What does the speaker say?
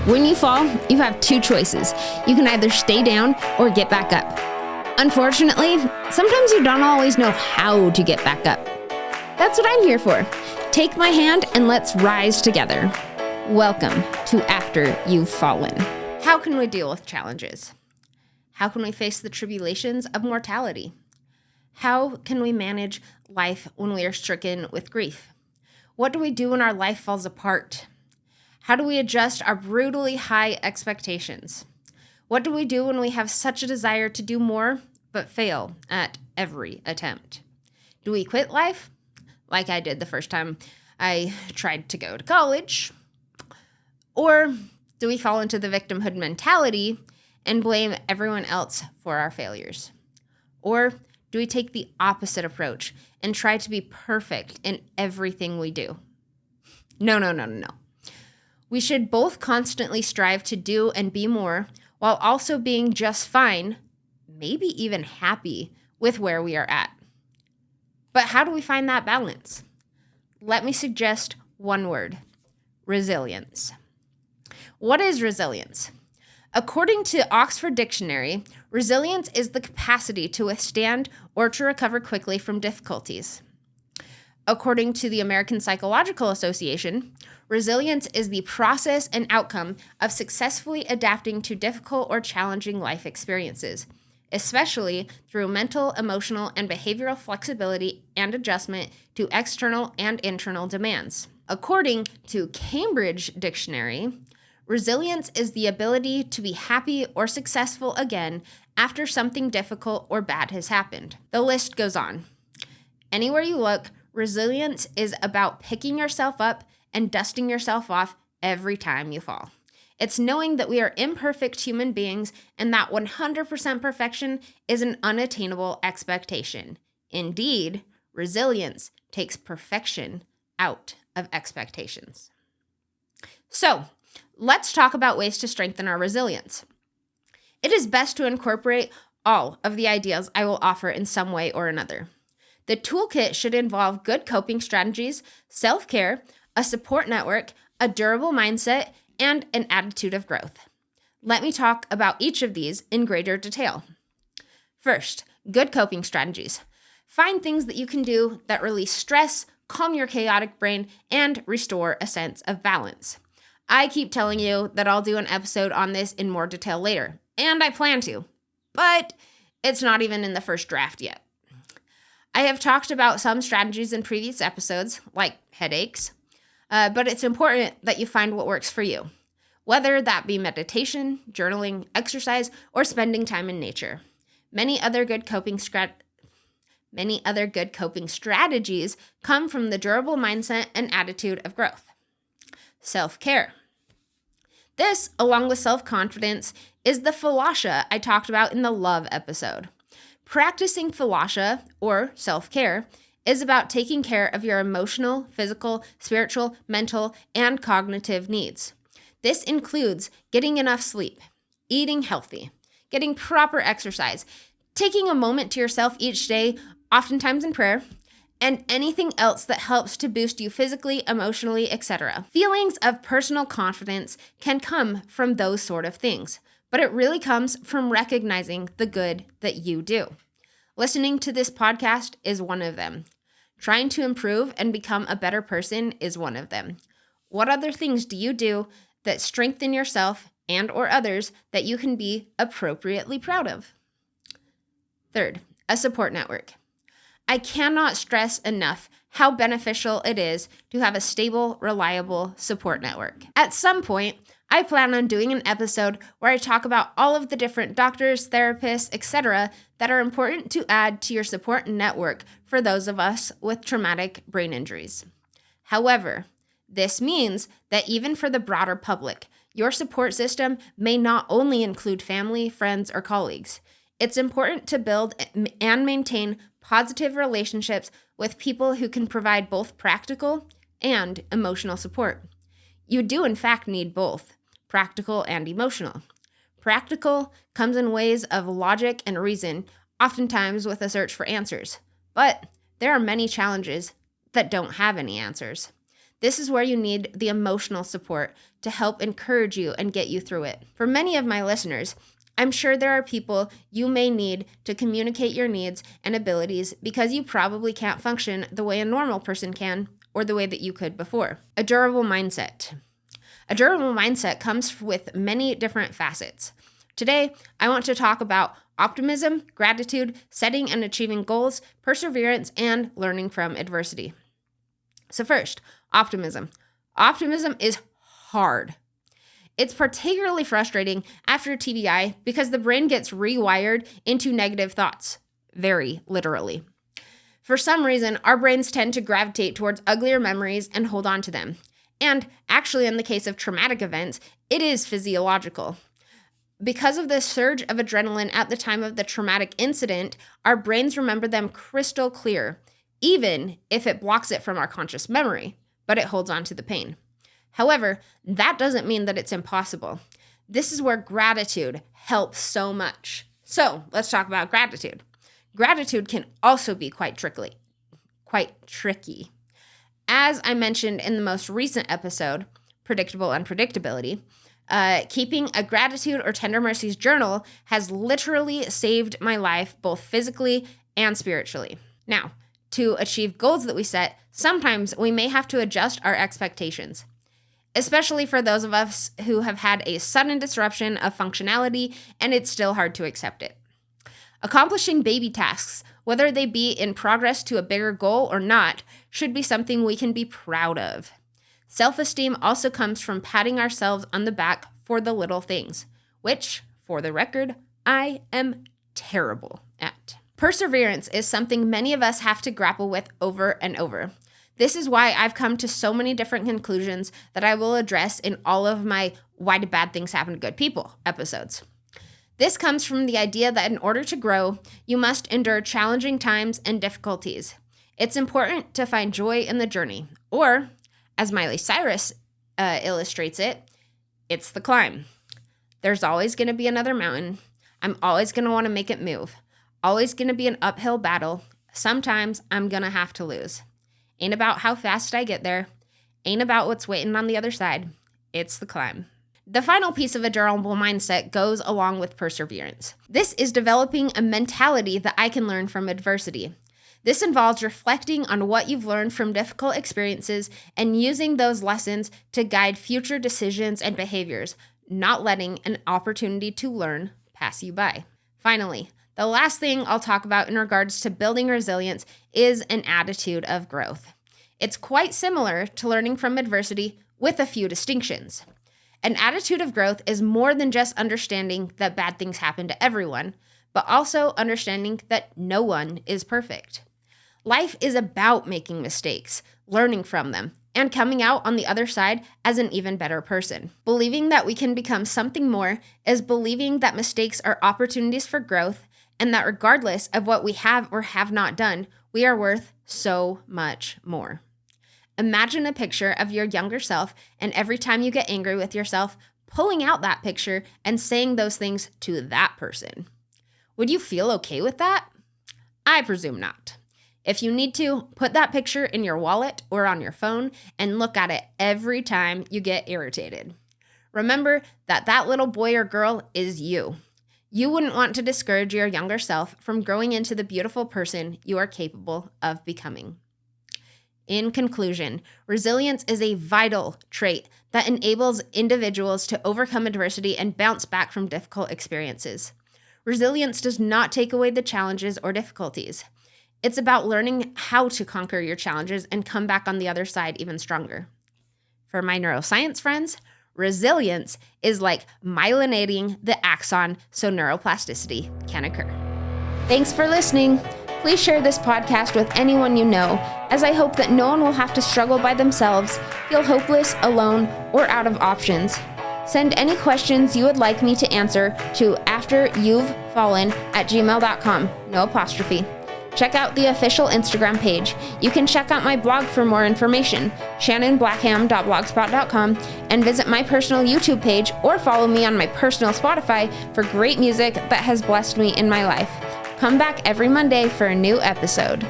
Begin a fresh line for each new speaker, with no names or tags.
When you fall, you have two choices. You can either stay down or get back up. Unfortunately, sometimes you don't always know how to get back up. That's what I'm here for. Take my hand and let's rise together. Welcome to After You've Fallen. How can we deal with challenges? How can we face the tribulations of mortality? How can we manage life when we are stricken with grief? What do we do when our life falls apart? How do we adjust our brutally high expectations? What do we do when we have such a desire to do more, but fail at every attempt? Do we quit life, like I did the first time I tried to go to college? Or do we fall into the victimhood mentality and blame everyone else for our failures? Or do we take the opposite approach and try to be perfect in everything we do? No. We should both constantly strive to do and be more while also being just fine, maybe even happy with where we are at. But how do we find that balance? Let me suggest one word: resilience. What is resilience? According to Oxford Dictionary, resilience is the capacity to withstand or to recover quickly from difficulties. According to the American Psychological Association, resilience is the process and outcome of successfully adapting to difficult or challenging life experiences, especially through mental, emotional, and behavioral flexibility and adjustment to external and internal demands. According to Cambridge Dictionary, resilience is the ability to be happy or successful again after something difficult or bad has happened. The list goes on. Anywhere you look, resilience is about picking yourself up and dusting yourself off every time you fall. It's knowing that we are imperfect human beings and that 100% perfection is an unattainable expectation. Indeed, resilience takes perfection out of expectations. So, let's talk about ways to strengthen our resilience. It is best to incorporate all of the ideas I will offer in some way or another. The toolkit should involve good coping strategies, self-care, a support network, a durable mindset, and an attitude of growth. Let me talk about each of these in greater detail. First, good coping strategies. Find things that you can do that release stress, calm your chaotic brain, and restore a sense of balance. I keep telling you that I'll do an episode on this in more detail later, and I plan to, but it's not even in the first draft yet. I have talked about some strategies in previous episodes, like headaches, but it's important that you find what works for you, whether that be meditation, journaling, exercise, or spending time in nature. Many other good coping strategies come from the durable mindset and attitude of growth. Self-care. This, along with self-confidence, is the falasha I talked about in the love episode. Practicing falasha, or self-care, is about taking care of your emotional, physical, spiritual, mental, and cognitive needs. This includes getting enough sleep, eating healthy, getting proper exercise, taking a moment to yourself each day, oftentimes in prayer, and anything else that helps to boost you physically, emotionally, etc. Feelings of personal confidence can come from those sort of things, but it really comes from recognizing the good that you do. Listening to this podcast is one of them. Trying to improve and become a better person is one of them. What other things do you do that strengthen yourself and or others that you can be appropriately proud of? Third, a support network. I cannot stress enough how beneficial it is to have a stable, reliable support network. At some point, I plan on doing an episode where I talk about all of the different doctors, therapists, etc. that are important to add to your support network for those of us with traumatic brain injuries. However, this means that even for the broader public, your support system may not only include family, friends, or colleagues. It's important to build and maintain positive relationships with people who can provide both practical and emotional support. You do, in fact, need both, practical and emotional. Practical comes in ways of logic and reason, oftentimes with a search for answers. But there are many challenges that don't have any answers. This is where you need the emotional support to help encourage you and get you through it. For many of my listeners, I'm sure there are people you may need to communicate your needs and abilities because you probably can't function the way a normal person can or the way that you could before. A durable mindset. A durable mindset comes with many different facets. Today, I want to talk about optimism, gratitude, setting and achieving goals, perseverance, and learning from adversity. So first, optimism. Optimism is hard. It's particularly frustrating after TBI because the brain gets rewired into negative thoughts, very literally. For some reason, our brains tend to gravitate towards uglier memories and hold on to them. And actually, in the case of traumatic events, it is physiological. Because of the surge of adrenaline at the time of the traumatic incident, our brains remember them crystal clear, even if it blocks it from our conscious memory, but it holds on to the pain. However, that doesn't mean that it's impossible. This is where gratitude helps so much. So let's talk about gratitude. Gratitude can also be quite tricky. As I mentioned in the most recent episode, Predictable Unpredictability, keeping a gratitude or tender mercies journal has literally saved my life both physically and spiritually. Now, to achieve goals that we set, sometimes we may have to adjust our expectations, especially for those of us who have had a sudden disruption of functionality and it's still hard to accept it. Accomplishing baby tasks, whether they be in progress to a bigger goal or not, should be something we can be proud of. Self-esteem also comes from patting ourselves on the back for the little things, which, for the record, I am terrible at. Perseverance is something many of us have to grapple with over and over. This is why I've come to so many different conclusions that I will address in all of my Why Do Bad Things Happen to Good People episodes. This comes from the idea that in order to grow, you must endure challenging times and difficulties. It's important to find joy in the journey, or, as Miley Cyrus illustrates it, it's the climb. There's always going to be another mountain. I'm always going to want to make it move. Always going to be an uphill battle. Sometimes I'm going to have to lose. Ain't about how fast I get there. Ain't about what's waiting on the other side. It's the climb. The final piece of a durable mindset goes along with perseverance. This is developing a mentality that I can learn from adversity. This involves reflecting on what you've learned from difficult experiences and using those lessons to guide future decisions and behaviors, not letting an opportunity to learn pass you by. Finally, the last thing I'll talk about in regards to building resilience is an attitude of growth. It's quite similar to learning from adversity with a few distinctions. An attitude of growth is more than just understanding that bad things happen to everyone, but also understanding that no one is perfect. Life is about making mistakes, learning from them, and coming out on the other side as an even better person. Believing that we can become something more is believing that mistakes are opportunities for growth and that regardless of what we have or have not done, we are worth so much more. Imagine a picture of your younger self, and every time you get angry with yourself, pulling out that picture and saying those things to that person. Would you feel okay with that? I presume not. If you need to, put that picture in your wallet or on your phone and look at it every time you get irritated. Remember that that little boy or girl is you. You wouldn't want to discourage your younger self from growing into the beautiful person you are capable of becoming. In conclusion, resilience is a vital trait that enables individuals to overcome adversity and bounce back from difficult experiences. Resilience does not take away the challenges or difficulties. It's about learning how to conquer your challenges and come back on the other side even stronger. For my neuroscience friends, resilience is like myelinating the axon so neuroplasticity can occur. Thanks for listening. Please share this podcast with anyone you know, as I hope that no one will have to struggle by themselves, feel hopeless, alone, or out of options. Send any questions you would like me to answer to afteryou'vefallen@gmail.com, no apostrophe. Check out the official Instagram page. You can check out my blog for more information, shannonblackham.blogspot.com, and visit my personal YouTube page or follow me on my personal Spotify for great music that has blessed me in my life. Come back every Monday for a new episode.